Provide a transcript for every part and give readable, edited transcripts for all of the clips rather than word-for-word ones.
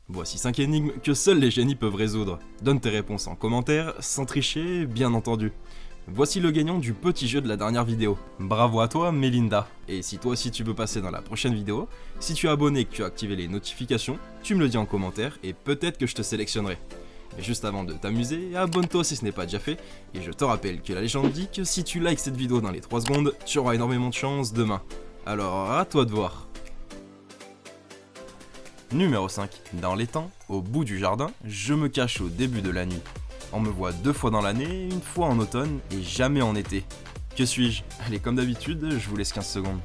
Voici 5 énigmes que seuls les génies peuvent résoudre. Donne tes réponses en commentaire, sans tricher, bien entendu. Voici le gagnant du petit jeu de la dernière vidéo. Bravo à toi, Melinda. Et si toi aussi tu veux passer dans la prochaine vidéo, si tu es abonné et que tu as activé les notifications, tu me le dis en commentaire et peut-être que je te sélectionnerai. Mais juste avant de t'amuser, abonne-toi si ce n'est pas déjà fait, et je te rappelle que la légende dit que si tu likes cette vidéo dans les 3 secondes, tu auras énormément de chance demain. Alors à toi de voir. Numéro 5. Dans l'étang, au bout du jardin, je me cache au début de la nuit. On me voit 2 fois dans l'année, une fois en automne et jamais en été. Que suis-je? Allez, comme d'habitude, je vous laisse 15 secondes.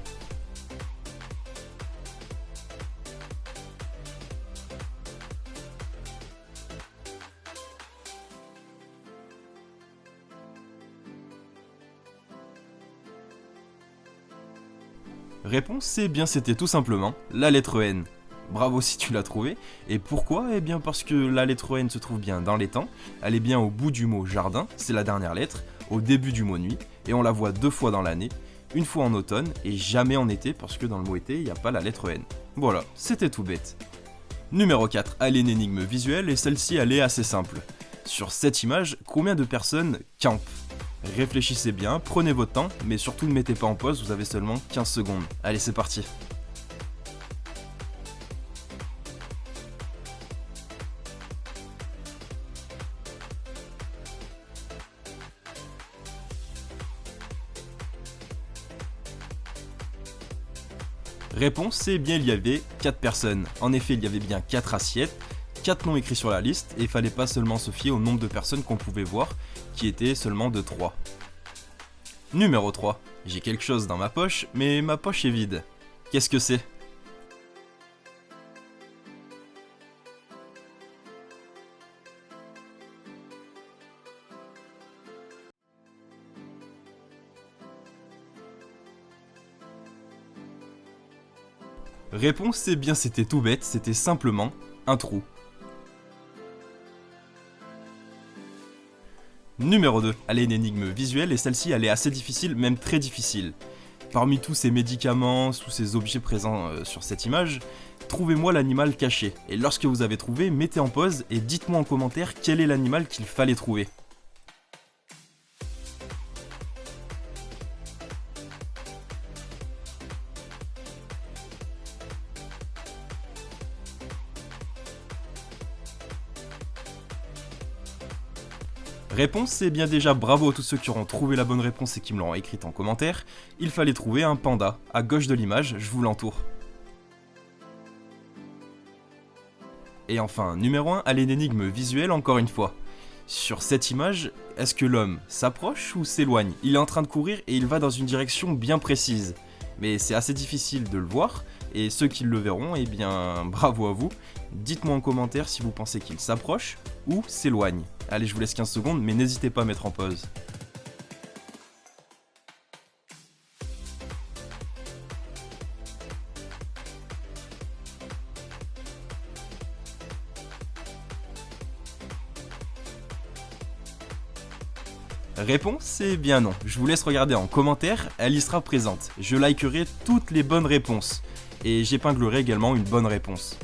Réponse, c'est bien c'était tout simplement la lettre N. Bravo si tu l'as trouvé. Et pourquoi? Eh bien parce que la lettre N se trouve bien dans l'étang, elle est bien au bout du mot jardin, c'est la dernière lettre, au début du mot nuit, et on la voit 2 fois dans l'année, une fois en automne et jamais en été parce que dans le mot été, il n'y a pas la lettre N. Voilà, c'était tout bête. Numéro 4, elle est une énigme visuelle et celle-ci elle est assez simple. Sur cette image, combien de personnes campent? Réfléchissez bien, prenez votre temps, mais surtout ne mettez pas en pause, vous avez seulement 15 secondes. Allez, c'est parti. Réponse, c'est bien il y avait 4 personnes. En effet, il y avait bien 4 assiettes, 4 noms écrits sur la liste, et il fallait pas seulement se fier au nombre de personnes qu'on pouvait voir, qui était seulement de 3. Numéro 3. J'ai quelque chose dans ma poche, mais ma poche est vide. Qu'est-ce que c'est? Réponse, c'est bien c'était tout bête, c'était simplement un trou. Numéro 2, elle est une énigme visuelle et celle-ci elle est assez difficile, même très difficile. Parmi tous ces médicaments, tous ces objets présents sur cette image, trouvez-moi l'animal caché. Et lorsque vous avez trouvé, mettez en pause et dites-moi en commentaire quel est l'animal qu'il fallait trouver. Réponse, c'est bien déjà bravo à tous ceux qui auront trouvé la bonne réponse et qui me l'auront écrite en commentaire. Il fallait trouver un panda. À gauche de l'image, je vous l'entoure. Et enfin, numéro 1, elle est une énigme visuelle encore une fois. Sur cette image, est-ce que l'homme s'approche ou s'éloigne? Il est en train de courir et il va dans une direction bien précise. Mais c'est assez difficile de le voir, et ceux qui le verront, eh bien bravo à vous. Dites-moi en commentaire si vous pensez qu'il s'approche ou s'éloigne. Allez, je vous laisse 15 secondes, mais n'hésitez pas à mettre en pause. Réponse, c'est bien non. Je vous laisse regarder en commentaire, elle y sera présente. Je likerai toutes les bonnes réponses. Et j'épinglerai également une bonne réponse.